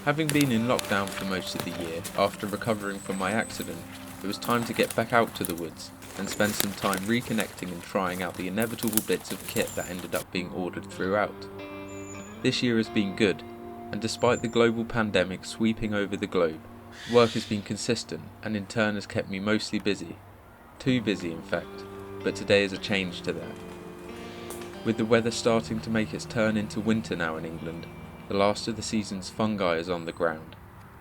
Having been in lockdown for most of the year after recovering from my accident, it was time to get back out to the woods and spend some time reconnecting and trying out the inevitable bits of kit that ended up being ordered throughout. This year has been good, and despite the global pandemic sweeping over the globe, work has been consistent and in turn has kept me mostly busy. Too busy in fact, but today is a change to that. With the weather starting to make its turn into winter now in England, the last of the season's fungi is on the ground,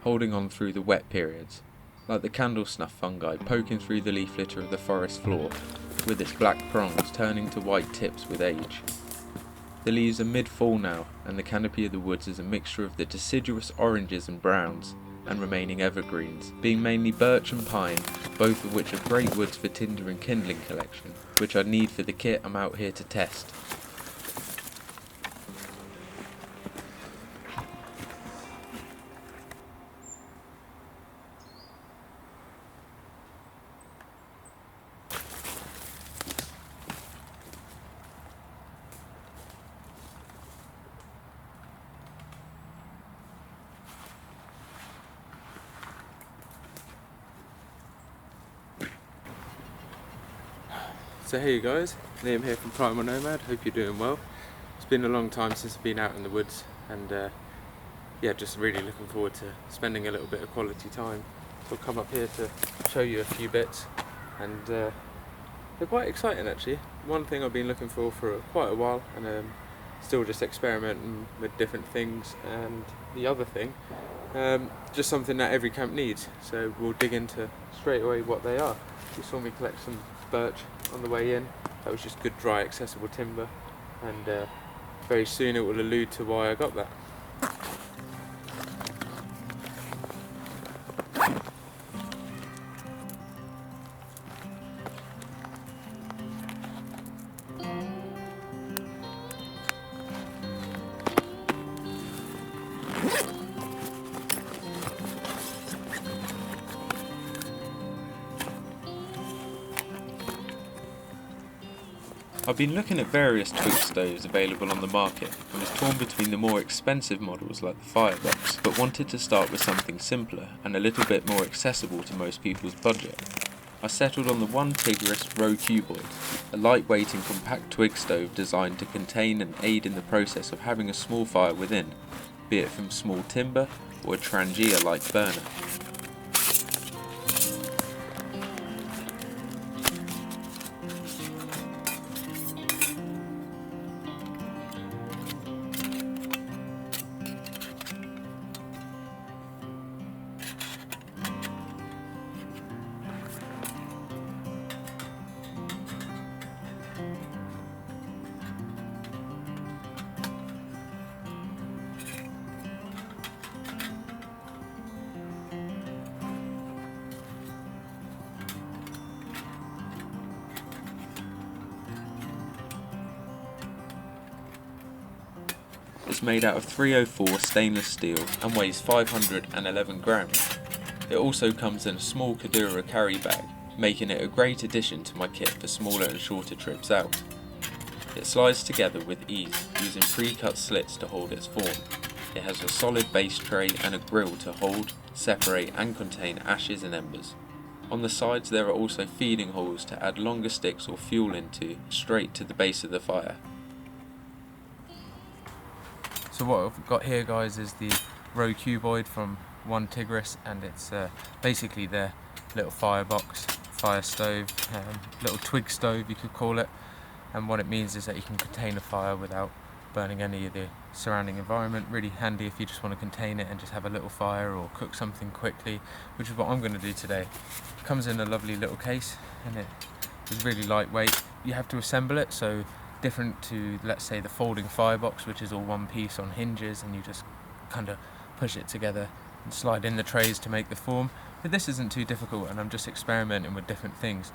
holding on through the wet periods, like the candle snuff fungi poking through the leaf litter of the forest floor, with its black prongs turning to white tips with age. The leaves are mid-fall now, and the canopy of the woods is a mixture of the deciduous oranges and browns, and remaining evergreens, being mainly birch and pine, both of which are great woods for tinder and kindling collection, which I need for the kit I'm out here to test. So hey guys, Liam here from Primal Nomad, hope you're doing well. It's been a long time since I've been out in the woods and yeah, just really looking forward to spending a little bit of quality time. So I'll come up here to show you a few bits and they're quite exciting actually. One thing I've been looking for quite a while and still just experimenting with different things, and the other thing, just something that every camp needs. So we'll dig into straight away what they are. You saw me collect some birch on the way in. That was just good dry accessible timber, and very soon it will allude to why I got that. I've been looking at various Twig stoves available on the market and was torn between the more expensive models like the Firebox, but wanted to start with something simpler and a little bit more accessible to most people's budget. I settled on the Tigris Rocuboid, a lightweight and compact twig stove designed to contain and aid in the process of having a small fire within, be it from small timber or a Trangia-like burner. It's made out of 304 stainless steel and weighs 511 grams. It also comes in a small Kadura carry bag, making it a great addition to my kit for smaller and shorter trips out. It slides together with ease, using pre-cut slits to hold its form. It has a solid base tray and a grill to hold, separate and contain ashes and embers. On the sides there are also feeding holes to add longer sticks or fuel into, straight to the base of the fire. So what I've got here guys is the Rocuboid from Tigris, and it's basically their little firebox, fire stove, little twig stove you could call it, and what it means is that you can contain a fire without burning any of the surrounding environment. Really handy if you just want to contain it and just have a little fire or cook something quickly, which is what I'm going to do today. It comes in a lovely little case and it is really lightweight. You have to assemble it, so different to, let's say, the folding firebox, which is all one piece on hinges and you just kind of push it together and slide in the trays to make the form. But this isn't too difficult, and I'm just experimenting with different things.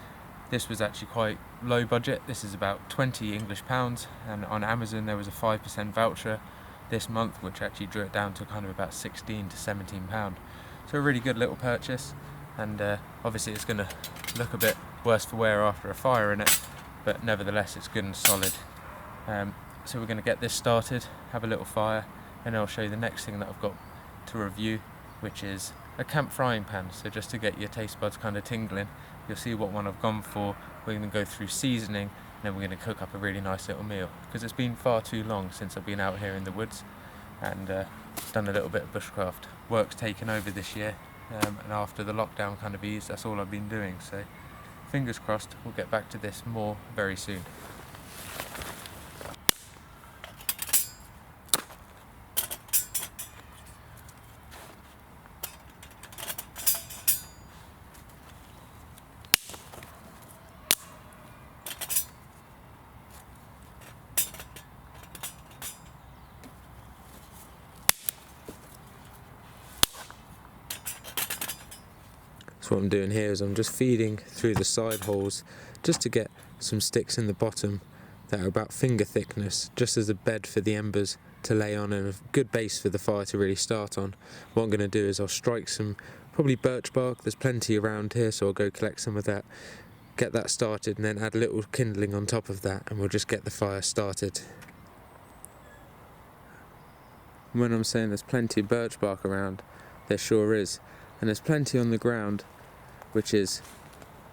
This was actually quite low budget. This is about 20 English pounds, and on Amazon there was a 5% voucher this month which actually drew it down to kind of about 16 to 17 pound. So a really good little purchase, and obviously it's going to look a bit worse for wear after a fire in it, but nevertheless it's good and solid. So we're going to get this started, have a little fire, and I'll show you the next thing that I've got to review, which is a camp frying pan. So just to get your taste buds kind of tingling, you'll see what one I've gone for. We're going to go through seasoning, and then we're going to cook up a really nice little meal, because it's been far too long since I've been out here in the woods and done a little bit of bushcraft. Work's taken over this year, and after the lockdown kind of eased, that's all I've been doing. So fingers crossed we'll get back to this more very soon. So what I'm doing here is I'm just feeding through the side holes just to get some sticks in the bottom that are about finger thickness, just as a bed for the embers to lay on and a good base for the fire to really start on. What I'm going to do is I'll strike some probably birch bark. There's plenty around here, so I'll go collect some of that, get that started, and then add a little kindling on top of that, and we'll just get the fire started. When I'm saying there's plenty of birch bark around, there sure is, and there's plenty on the ground, which is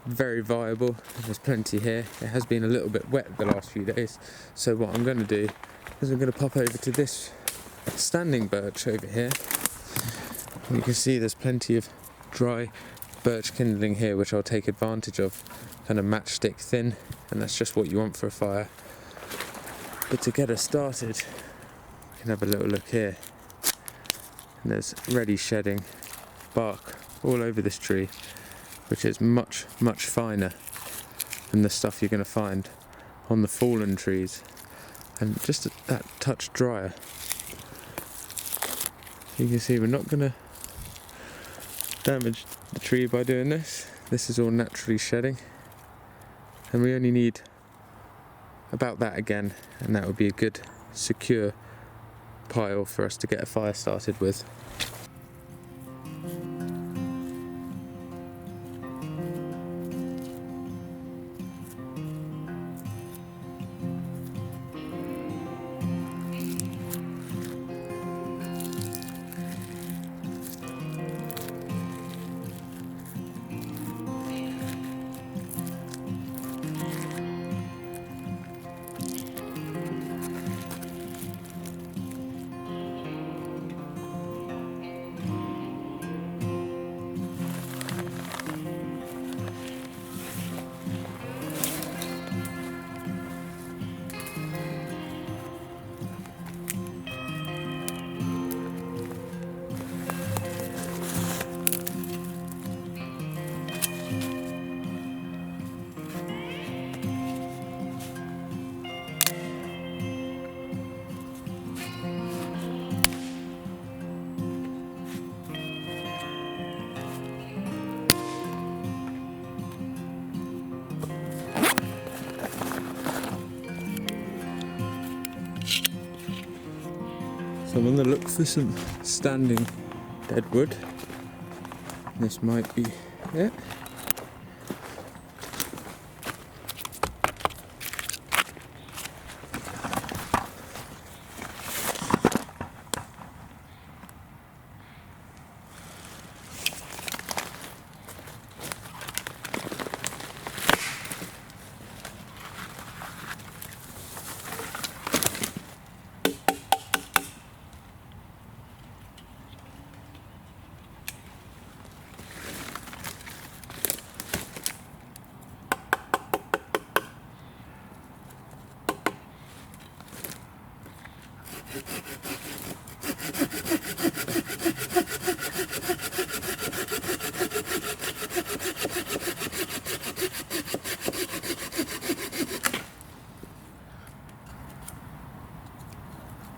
very viable. There's plenty here. It has been a little bit wet the last few days, so what I'm going to do is I'm going to pop over to this standing birch over here. You can see there's plenty of dry birch kindling here, which I'll take advantage of, kind of matchstick thin, and that's just what you want for a fire. But to get us started, we can have a little look here, and there's ready shedding bark all over this tree, which is much finer than the stuff you're going to find on the fallen trees, and just that touch drier. You can see we're not going to damage the tree by doing this. This is all naturally shedding, and we only need about that again, and that would be a good secure pile for us to get a fire started with. So I'm on the look for some standing dead wood. This might be it.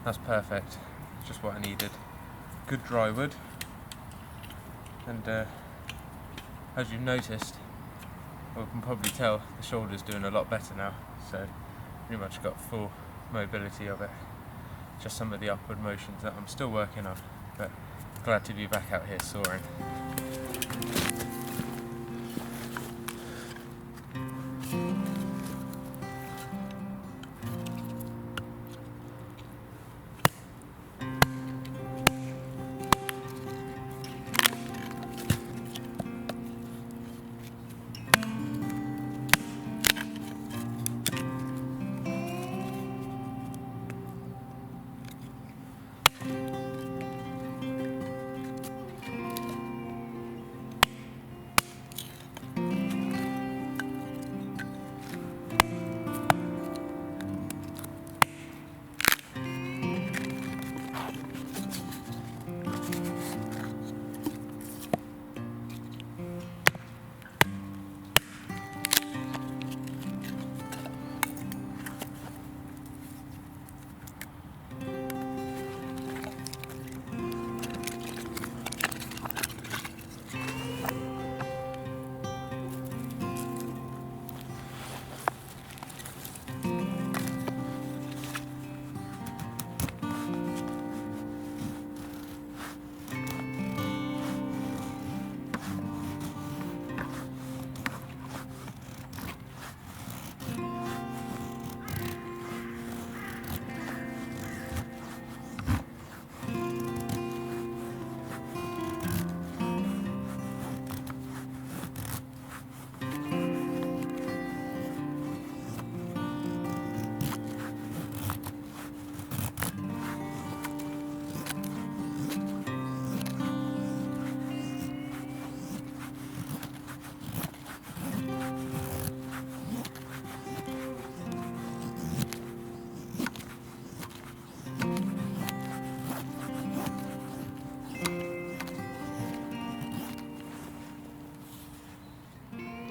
That's perfect, just what I needed. Good dry wood, and as you've noticed, well, you can probably tell the shoulder's doing a lot better now, so pretty much got full mobility of it. Just some of the upward motions that I'm still working on, but glad to be back out here soaring.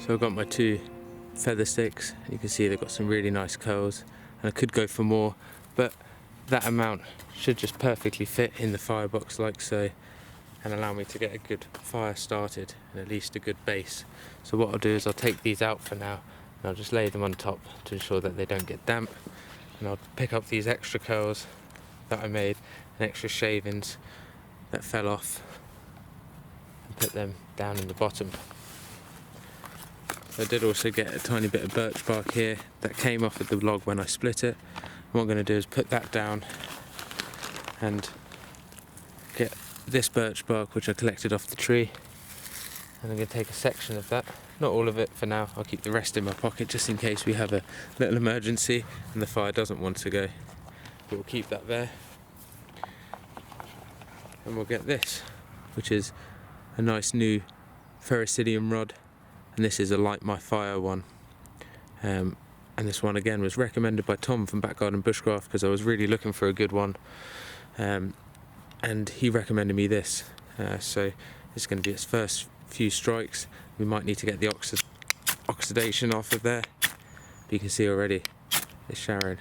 So I've got my 2 feather sticks. You can see they've got some really nice curls, and I could go for more, but that amount should just perfectly fit in the firebox like so, and allow me to get a good fire started and at least a good base. So what I'll do is I'll take these out for now, and I'll just lay them on top to ensure that they don't get damp, and I'll pick up these extra curls that I made and extra shavings that fell off and put them down in the bottom. I did also get a tiny bit of birch bark here that came off of the log when I split it. What I'm going to do is put that down and get this birch bark which I collected off the tree, and I'm going to take a section of that, not all of it for now. I'll keep the rest in my pocket just in case we have a little emergency and the fire doesn't want to go. But we'll keep that there, and we'll get this, which is a nice new ferricidium rod, and this is a Light My Fire one. And this one again was recommended by Tom from Back Garden Bushcraft because I was really looking for a good one, and he recommended me this. So it's going to be its first few strikes. We might need to get the oxidation off of there, but you can see already it's showering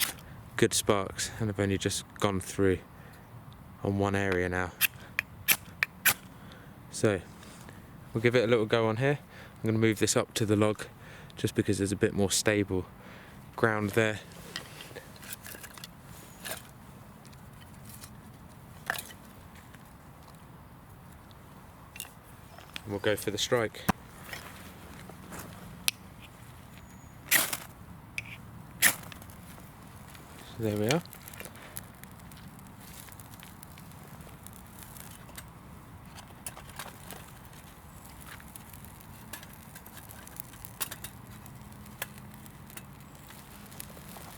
good sparks, and I've only just gone through on one area now. So we'll give it a little go on here. I'm going to move this up to the log just because there's a bit more stable ground there. And we'll go for the strike. So there we are.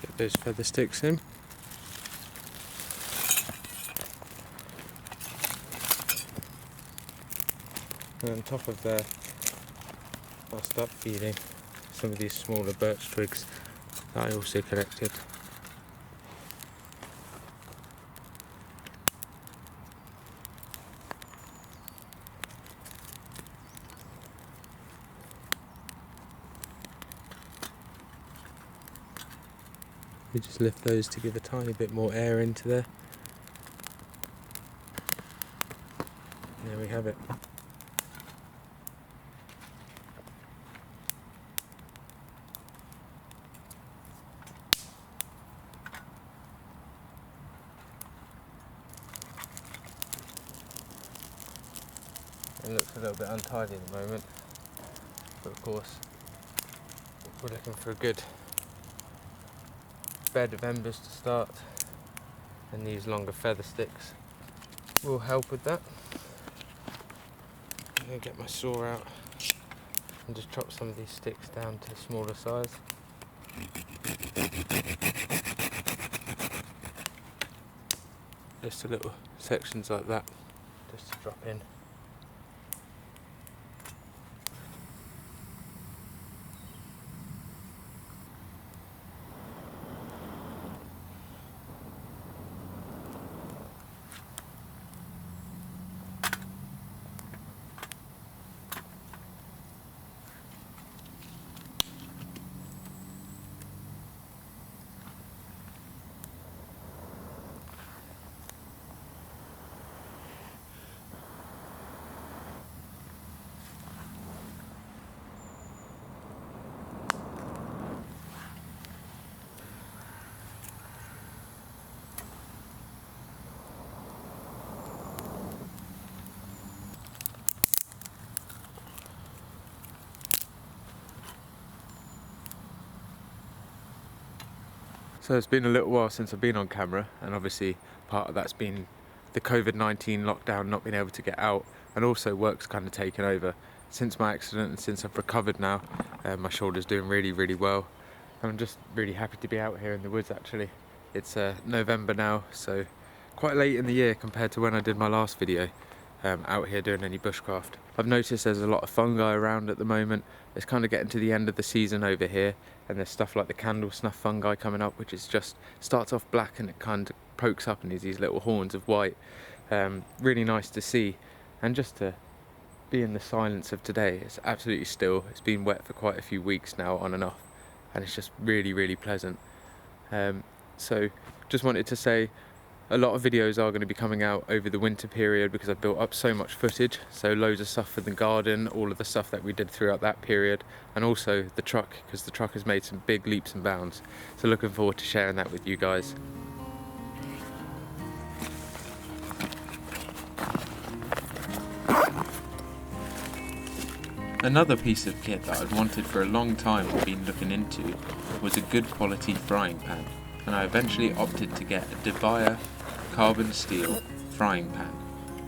Get those feather sticks in. And on top of there, I'll start feeding some of these smaller birch twigs that I also collected. We just lift those to give a tiny bit more air into there. There we have it. It looks a little bit untidy at the moment, but of course we're looking for a good bed of embers to start, and these longer feather sticks will help with that. I'm going to get my saw out and just chop some of these sticks down to a smaller size. Just little sections like that, just to drop in. So it's been a little while since I've been on camera, and obviously part of that's been the COVID-19 lockdown, not being able to get out, and also work's kind of taken over. Since my accident and since I've recovered now, my shoulder's doing really well. I'm just really happy to be out here in the woods actually. It's November now, so quite late in the year compared to when I did my last video out here doing any bushcraft. I've noticed there's a lot of fungi around at the moment. It's kind of getting to the end of the season over here, and there's stuff like the candle snuff fungi coming up, which is just starts off black and it kind of pokes up and is these little horns of white. Really nice to see, and just to being the silence of today. It's absolutely still. It's been wet for quite a few weeks now, on and off, and it's just really pleasant. So just wanted to say, a lot of videos are going to be coming out over the winter period because I've built up so much footage. So loads of stuff for the garden, all of the stuff that we did throughout that period, and also the truck, because the truck has made some big leaps and bounds. So looking forward to sharing that with you guys. Another piece of kit that I'd wanted for a long time and been looking into was a good quality frying pan, and I eventually opted to get a Debuyer carbon steel frying pan.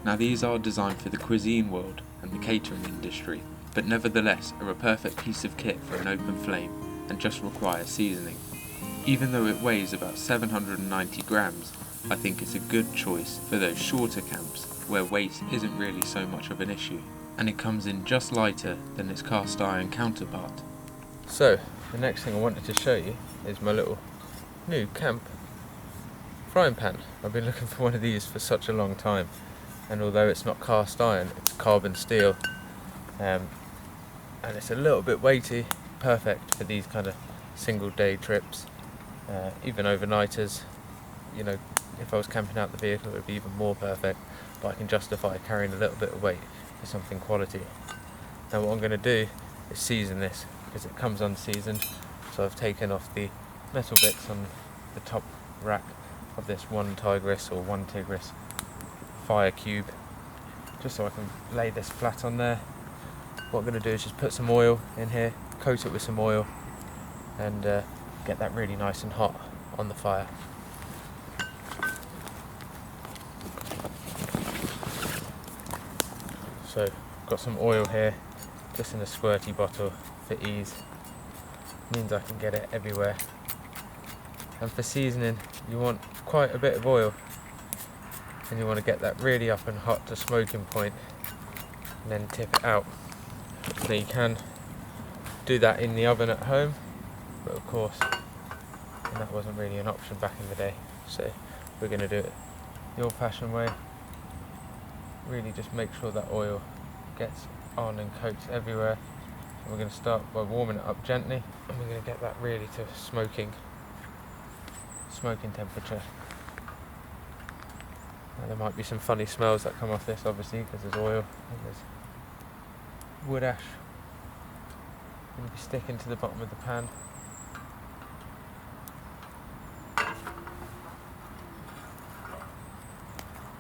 Now these are designed for the cuisine world and the catering industry, but nevertheless are a perfect piece of kit for an open flame and just require seasoning. Even though it weighs about 790 grams, I think it's a good choice for those shorter camps where weight isn't really so much of an issue, and it comes in just lighter than its cast iron counterpart. So the next thing I wanted to show you is my little new camp frying pan. I've been looking for one of these for such a long time, and although it's not cast iron, it's carbon steel, and it's a little bit weighty, perfect for these kind of single day trips, even overnighters. You know, if I was camping out the vehicle it would be even more perfect, but I can justify carrying a little bit of weight for something quality. Now what I'm going to do is season this, because it comes unseasoned. So I've taken off the metal bits on the top rack of this one Tigris fire cube, just so I can lay this flat on there. What I'm going to do is just put some oil in here, coat it with some oil, and get that really nice and hot on the fire. So I've got some oil here, just in a squirty bottle for ease. Means I can get it everywhere. And for seasoning, you want quite a bit of oil, and you want to get that really up and hot to smoking point, and then tip it out. Now you can do that in the oven at home, but of course that wasn't really an option back in the day, so we're going to do it the old-fashioned way. Really just make sure that oil gets on and coats everywhere. And we're going to start by warming it up gently, and we're going to get that really to smoking temperature. Now there might be some funny smells that come off this, obviously, because there's oil and there's wood ash going to be sticking to the bottom of the pan.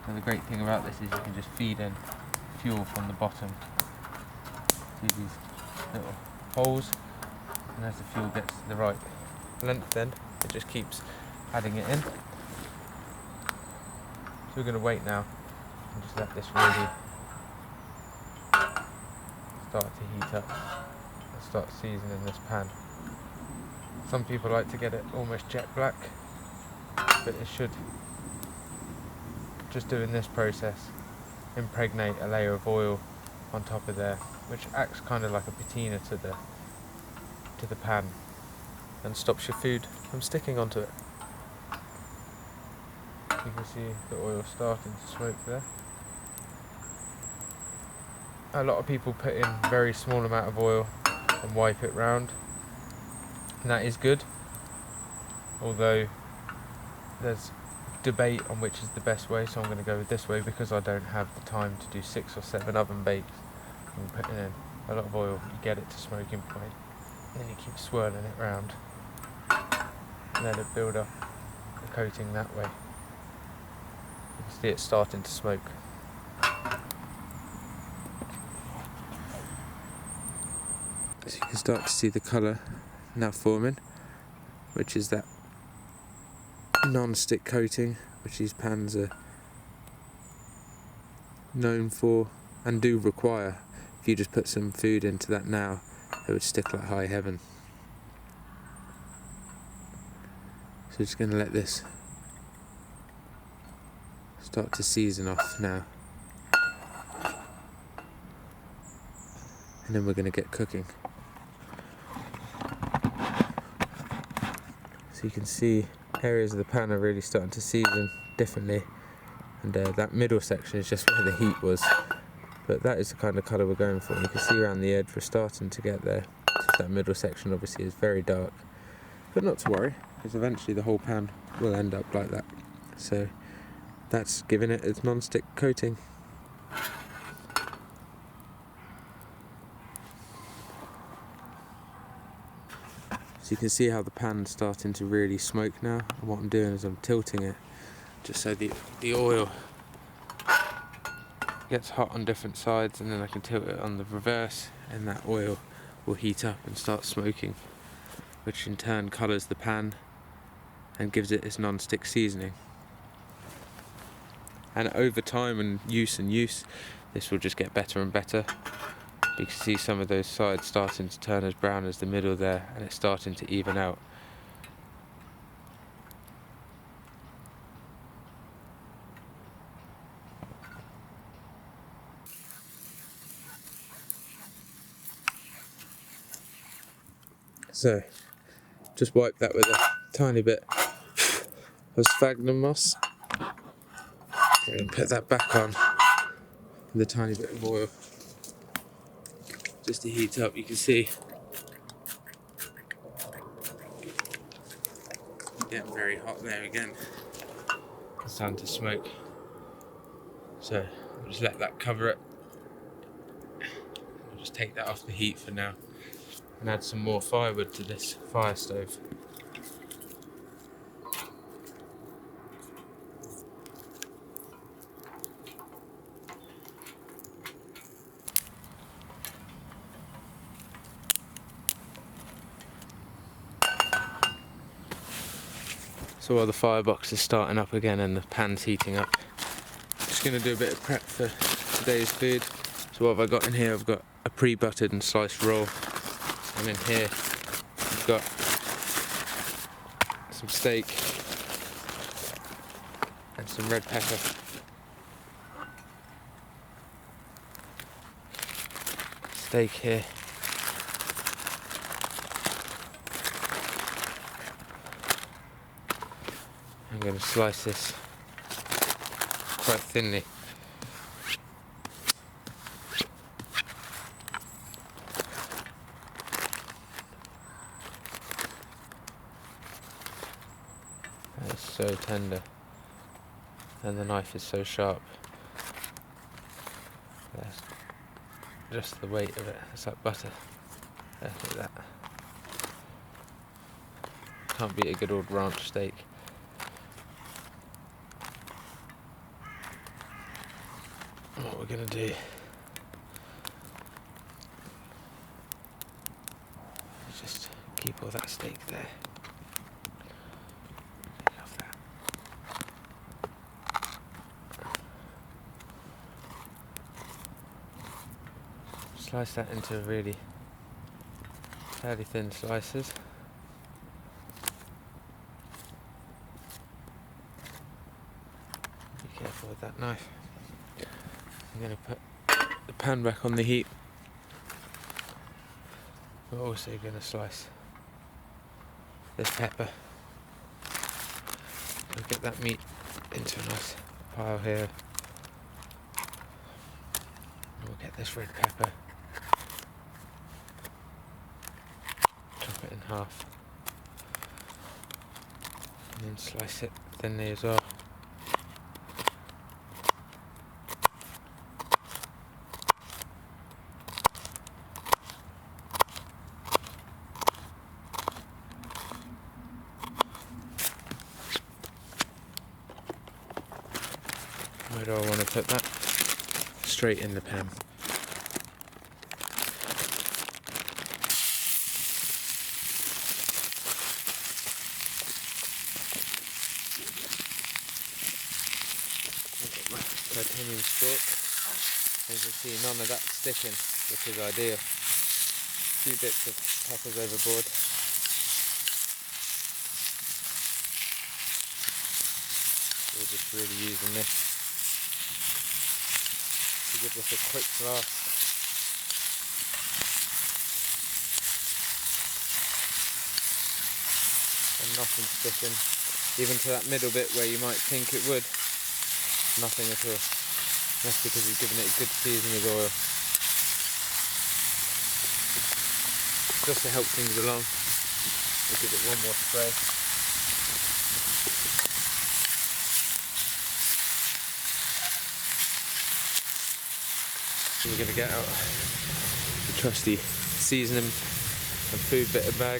Now the great thing about this is you can just feed in fuel from the bottom through these little holes, and as the fuel gets to the right length, then it just keeps adding it in. So we're going to wait now and just let this really start to heat up and start seasoning this pan. Some people like to get it almost jet black, but it should, just doing this process, impregnate a layer of oil on top of there, which acts kind of like a patina to the pan and stops your food from sticking onto it. You can see the oil starting to smoke there. A lot of people put in a very small amount of oil and wipe it round, and that is good, although there's debate on which is the best way, so I'm going to go with this way because I don't have the time to do 6 or 7 oven bakes. I'm putting in a lot of oil, you get it to smoking point, and then you keep swirling it round and let it build up the coating that way. You can see it starting to smoke. So you can start to see the colour now forming, which is that non-stick coating which these pans are known for and do require. If you just put some food into that now, it would stick like high heaven. So just going to let this start to season off now, and then we're going to get cooking. So you can see areas of the pan are really starting to season differently, and that middle section is just where the heat was. But that is the kind of colour we're going for. You can see around the edge we're starting to get there. Just that middle section obviously is very dark. But not to worry, because eventually the whole pan will end up like that. So that's giving it its non-stick coating. So you can see how the pan's starting to really smoke now. And what I'm doing is I'm tilting it just so the oil gets hot on different sides, and then I can tilt it on the reverse and that oil will heat up and start smoking, which in turn colours the pan and gives it its non-stick seasoning. And over time and use, this will just get better and better. You can see some of those sides starting to turn as brown as the middle there, and it's starting to even out. So, just wipe that with a tiny bit of sphagnum moss and put that back on with a tiny bit of oil just to heat up. You can see getting very hot there again. It's time to smoke. So I'll just let that cover it. I'll just take that off the heat for now and add some more firewood to this fire stove. So while the firebox is starting up again and the pan's heating up, I'm just going to do a bit of prep for today's food. So what have I got in here? I've got a pre-buttered and sliced roll, and in here I've got some steak and some red pepper. Steak here. I'm going to slice this quite thinly. That is so tender, and the knife is so sharp. That's just the weight of it. It's like butter. Look at that. Can't beat a good old ranch steak. What we're going to do is just keep all that steak there. Take off that. Slice that into really fairly thin slices. Be careful with that knife. I'm going to put the pan back on the heat. We're also going to slice this pepper. We'll get that meat into a nice pile here. And we'll get this red pepper. Chop it in half. And then slice it thinly as well. Where do I want to put that? Straight in the pan. I've got my titanium stalk. As you see, none of that sticking, which is ideal. A few bits of peppers overboard. We're just really using this to give this a quick blast. And nothing sticking, even to that middle bit where you might think it would. Nothing at all. That's because we've given it a good season with oil. Just to help things along, we'll give it one more spray. We're going to get out the trusty seasoning and food bitter bag.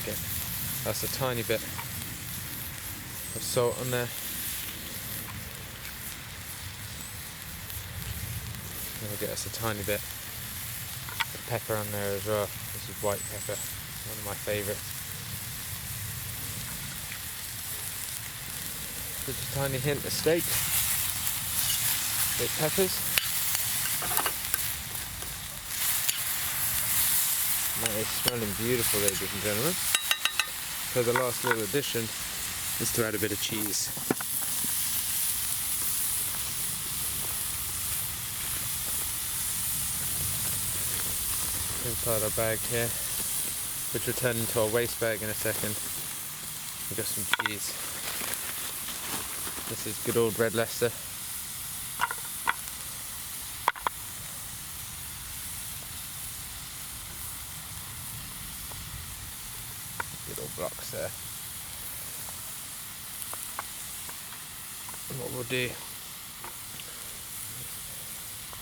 Okay, that's a tiny bit of salt on there. And we'll get us a tiny bit of pepper on there as well. This is white pepper, one of my favourites. Just a tiny hint of steak with peppers. That is smelling beautiful, ladies and gentlemen. So the last little addition is to add a bit of cheese. Inside our bag here, which will turn into our waste bag in a second. We've got some cheese. This is good old red Leicester. Good old blocks there. And what we'll do,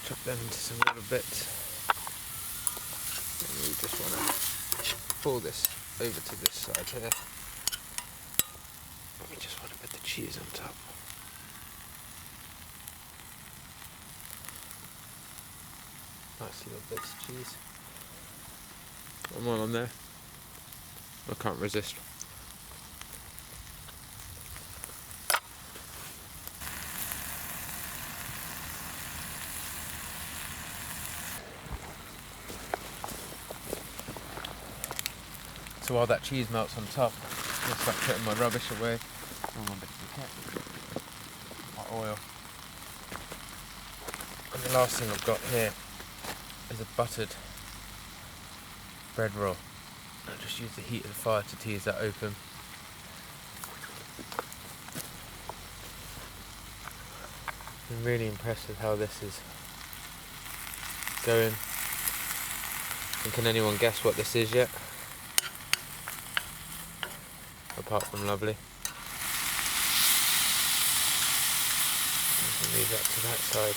chop them into some little bits. And we just want to pull this over to this side here. And we just want to put the cheese on top. Nice little bits of cheese. I'm all on there. I can't resist. So while that cheese melts on top, I'll start putting my rubbish away. My oil. And the last thing I've got here is a buttered bread roll. I'll just use the heat of the fire to tease that open. I'm really impressed with how this is going. And can anyone guess what this is yet? Apart from lovely. I'll leave that to that side.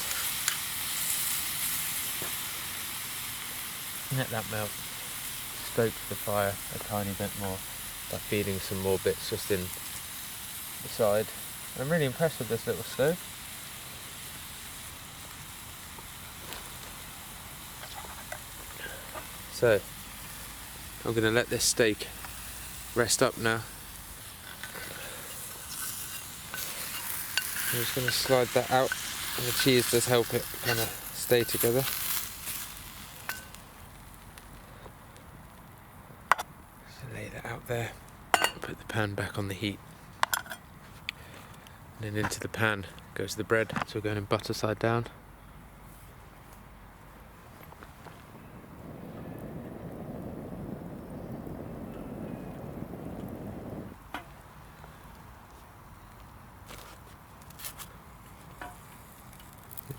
Let that melt. Stoke the fire a tiny bit more by feeding some more bits just in the side. I'm really impressed with this little stove. So I'm going to let this steak rest up now. I'm just going to slide that out, and the cheese does help it kind of stay together. So lay that out there, put the pan back on the heat, and then into the pan goes the bread. So we're going in butter side down.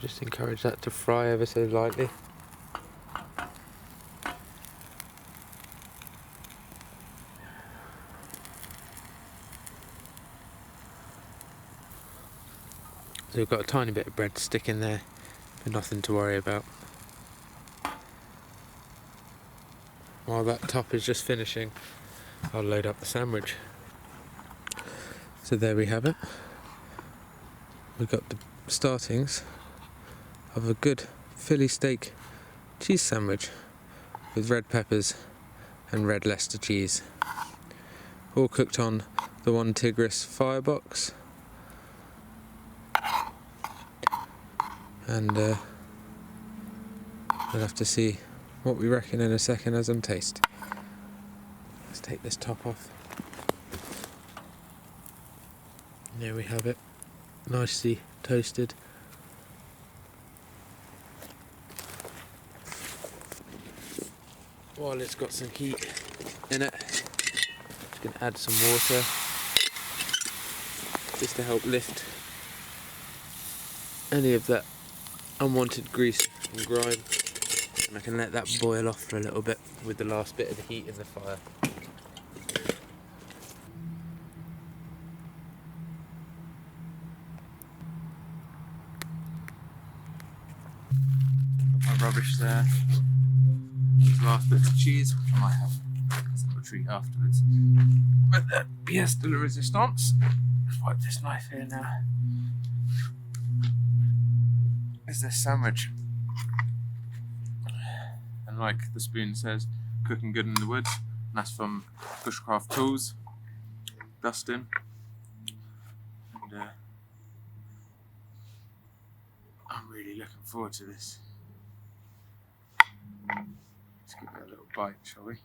Just encourage that to fry ever so lightly. So we've got a tiny bit of bread to stick in there, but nothing to worry about. While that top is just finishing, I'll load up the sandwich. So there we have it. We've got the startings of a good Philly steak cheese sandwich with red peppers and red Leicester cheese, all cooked on the one Tigris Firebox. And we'll have to see what we reckon in a second as I'm taste. Let's take this top off. And there we have it, nicely toasted. While it's got some heat in it, just going to add some water. just to help lift any of that unwanted grease and grime, and I can let that boil off for a little bit with the last bit of the heat in the fire. Got my rubbish there. These last bits of cheese, I might have a little treat afterwards. But the pièce de la résistance. Let's wipe this knife here now. Is this sandwich? And like the spoon says, cooking good in the woods. And that's from Bushcraft Tools, Dustin. And I'm really looking forward to this. Let's give it a little bite, shall we?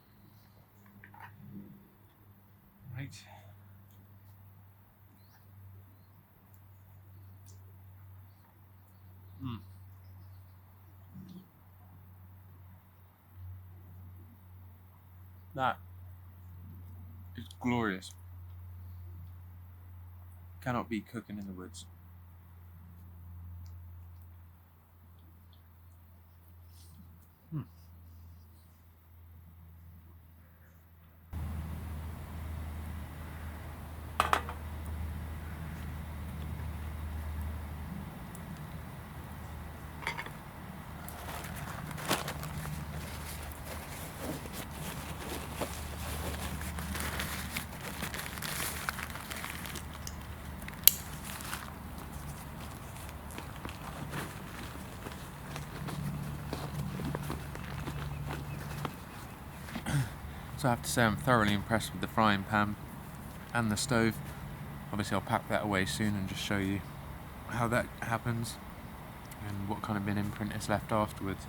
Right. That is glorious. Cannot beat cooking in the woods. So I have to say I'm thoroughly impressed with the frying pan and the stove. Obviously I'll pack that away soon and just show you how that happens and what kind of bin imprint is left afterwards.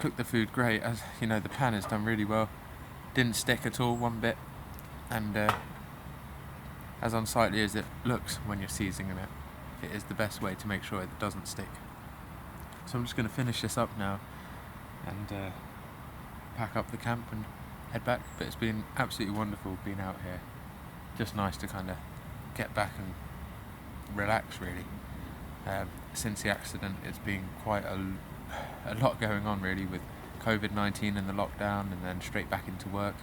Cooked the food great, as you know, the pan is done really well. Didn't stick at all one bit, and as unsightly as it looks when you're seasoning it, it is the best way to make sure it doesn't stick. So I'm just going to finish this up now and pack up the camp and head back. But it's been absolutely wonderful being out here. Just nice to kind of get back and relax, really. Since the accident, it's been quite a lot going on, really, with COVID-19 and the lockdown, and then straight back into work.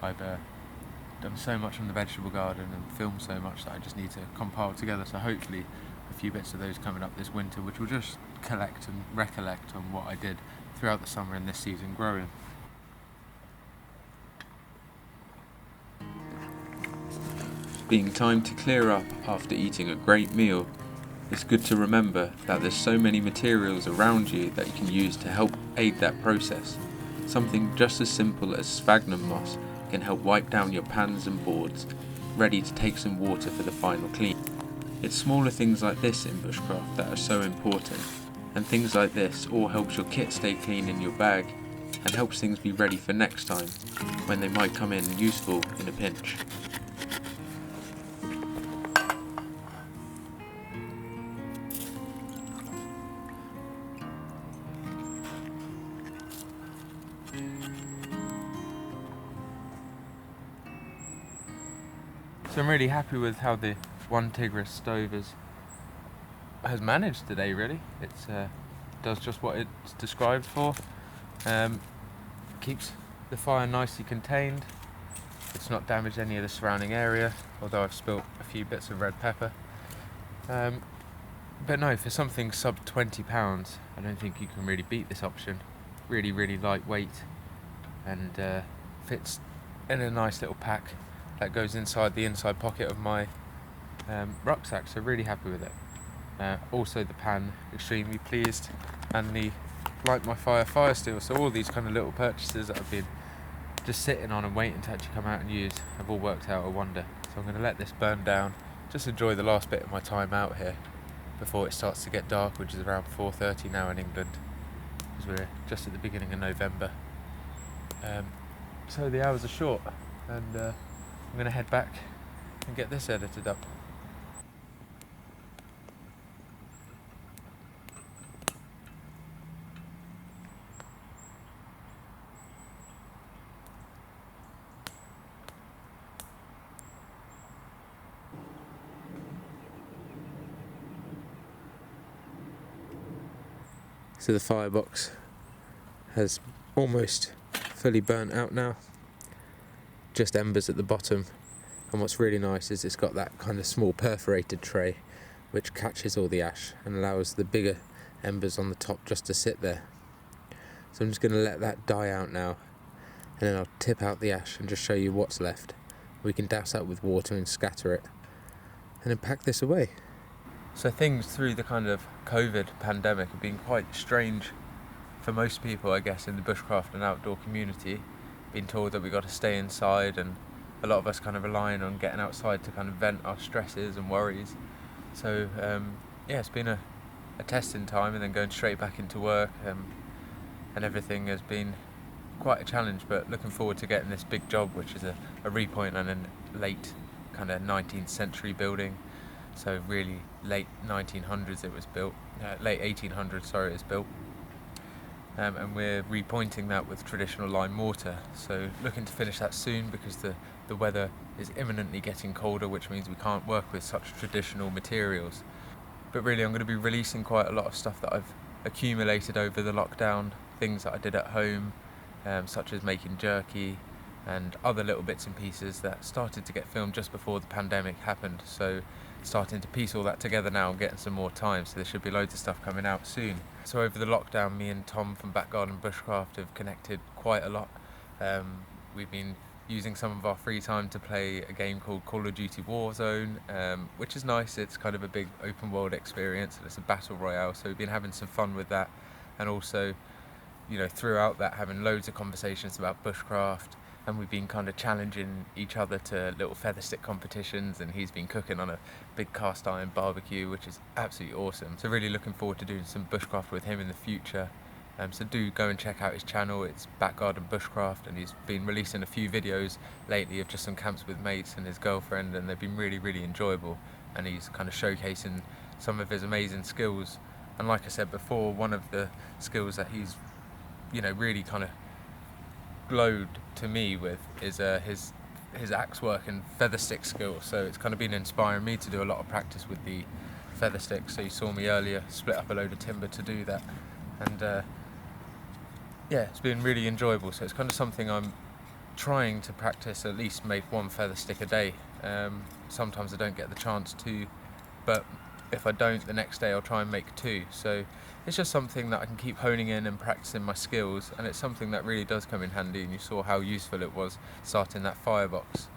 I've done so much on the vegetable garden and filmed so much that I just need to compile together. So hopefully a few bits of those coming up this winter, which will just collect and recollect on what I did throughout the summer and this season growing. Being time to clear up after eating a great meal, it's good to remember that there's so many materials around you that you can use to help aid that process. Something just as simple as sphagnum moss can help wipe down your pans and boards, ready to take some water for the final clean. It's smaller things like this in bushcraft that are so important, and things like this all helps your kit stay clean in your bag and helps things be ready for next time when they might come in useful in a pinch. So I'm really happy with how the one Tigris stove has managed today, really. It does just what it's described for. Keeps the fire nicely contained. It's not damaged any of the surrounding area, although I've spilt a few bits of red pepper. But no, for something sub £20, I don't think you can really beat this option. Really, really lightweight, and fits in a nice little pack that goes inside the inside pocket of my rucksack, so really happy with it. Also the pan, extremely pleased, and the Light My Fire steel. So all these kind of little purchases that I've been just sitting on and waiting to actually come out and use have all worked out a wonder. So I'm going to let this burn down, just enjoy the last bit of my time out here before it starts to get dark, which is around 4:30 now in England, because we're just at the beginning of November. So the hours are short, and I'm going to head back and get this edited up. So the firebox has almost fully burnt out now, just embers at the bottom, and what's really nice is it's got that kind of small perforated tray which catches all the ash and allows the bigger embers on the top just to sit there. So I'm just going to let that die out now, and then I'll tip out the ash and just show you what's left. We can douse that with water and scatter it, and then pack this away. So things through the kind of COVID pandemic have been quite strange for most people, I guess, in the bushcraft and outdoor community. Being told that we got to stay inside, and a lot of us kind of relying on getting outside to kind of vent our stresses and worries. So yeah, it's been a testing time, and then going straight back into work, and everything has been quite a challenge, but looking forward to getting this big job, which is a repoint on a late kind of 19th century building. So really late 1900s it was built, late 1800s, sorry, it was built. And we're repointing that with traditional lime mortar. So looking to finish that soon, because the weather is imminently getting colder, which means we can't work with such traditional materials. But really I'm going to be releasing quite a lot of stuff that I've accumulated over the lockdown, things that I did at home, such as making jerky and other little bits and pieces that started to get filmed just before the pandemic happened. So starting to piece all that together now and getting some more time, so there should be loads of stuff coming out soon. So over the lockdown, me and Tom from Back Garden Bushcraft have connected quite a lot. We've been using some of our free time to play a game called Call of Duty Warzone, which is nice. It's kind of a big open world experience, and it's a battle royale, so we've been having some fun with that. And also, you know, throughout that, having loads of conversations about bushcraft, and we've been kind of challenging each other to little feather stick competitions, and he's been cooking on a big cast iron barbecue, which is absolutely awesome. So really looking forward to doing some bushcraft with him in the future. So do go and check out his channel. It's Back Garden Bushcraft, and he's been releasing a few videos lately of just some camps with mates and his girlfriend, and they've been really enjoyable, and he's kind of showcasing some of his amazing skills. And like I said before, one of the skills that he's, you know, really kind of glowed to me with is his axe work and feather stick skills. So it's kind of been inspiring me to do a lot of practice with the feather sticks. So you saw me earlier split up a load of timber to do that, and yeah, it's been really enjoyable. So it's kind of something I'm trying to practice, at least make one feather stick a day. Sometimes I don't get the chance to, but if I don't, the next day I'll try and make two. So it's just something that I can keep honing in and practicing my skills, and it's something that really does come in handy. And you saw how useful it was starting that firebox,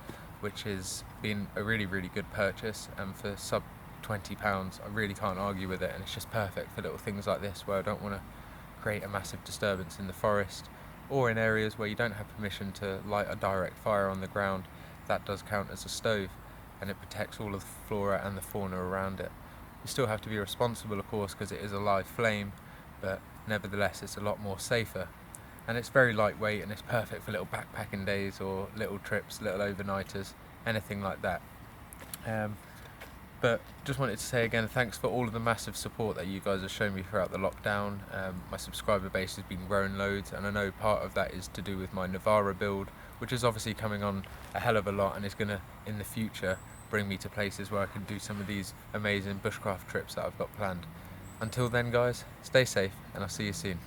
which has been a really good purchase, and for sub £20 I really can't argue with it. And it's just perfect for little things like this, where I don't want to create a massive disturbance in the forest, or in areas where you don't have permission to light a direct fire on the ground. That does count as a stove, and it protects all of the flora and the fauna around it. You still have to be responsible, of course, because it is a live flame, but nevertheless it's a lot more safer. And it's very lightweight, and it's perfect for little backpacking days or little trips, little overnighters, anything like that. But just wanted to say again, thanks for all of the massive support that you guys have shown me throughout the lockdown. My subscriber base has been growing loads, and I know part of that is to do with my Navara build, which is obviously coming on a hell of a lot, and is going to, in the future, bring me to places where I can do some of these amazing bushcraft trips that I've got planned. Until then guys, stay safe, and I'll see you soon.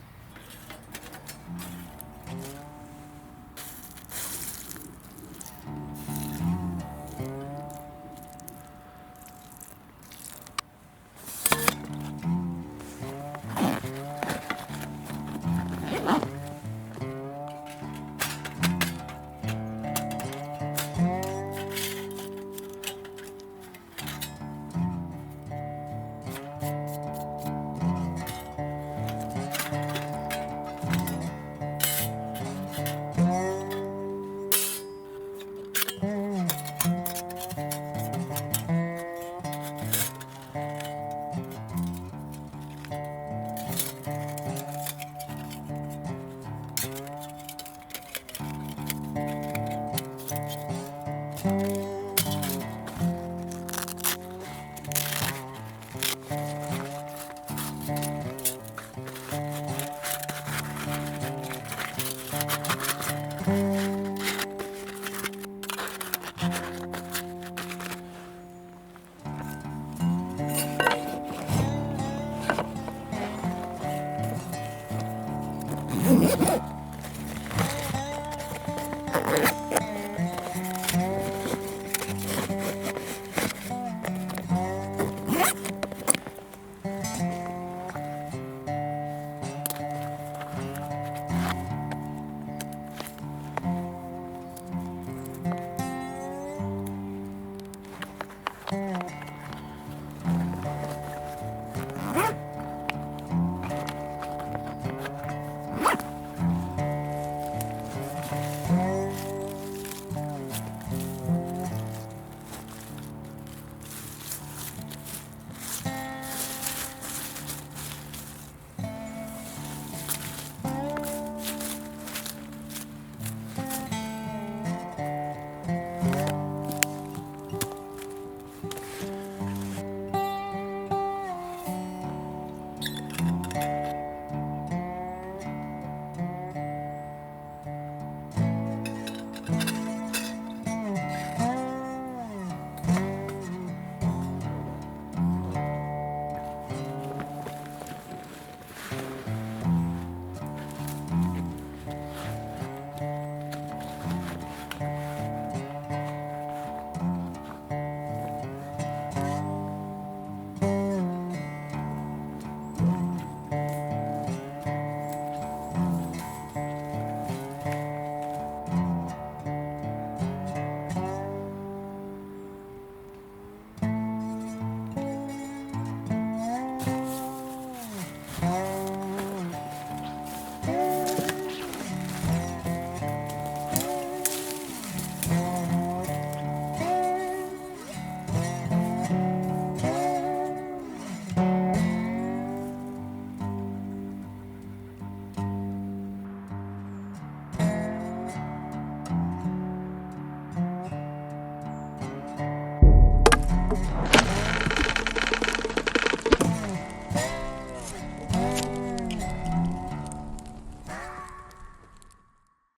Bye.